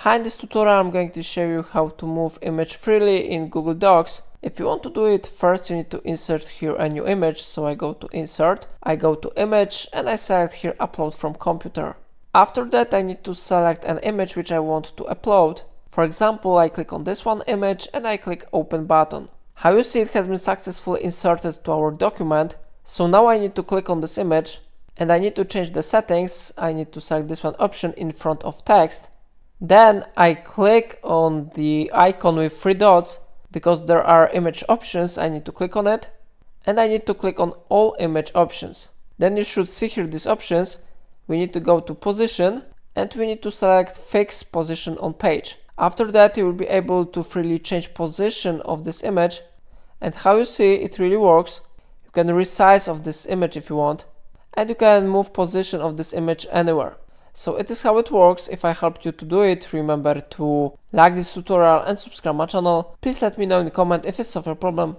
Hi, in this tutorial I'm going to show you how to move image freely in Google Docs. If you want to do it, first you need to insert here a new image. So I go to insert, I go to image and I select here upload from computer. After that I need to select an image which I want to upload. For example, I click on this one image and I click open button. How you see, it has been successfully inserted to our document. So now I need to click on this image and I need to change the settings. I need to select this one option in front of text. Then I click on the icon with three dots because there are image options. I need to click on it and I need to click on all image options. Then you should see here these options. We need to go to position and we need to select fix position on page. After that you will be able to freely change position of this image, and how you see, it really works. You can resize of this image if you want, and you can move position of this image anywhere. So it is how it works. If I helped you to do it, remember to like this tutorial and subscribe my channel. Please let me know in the comment if it solves your problem.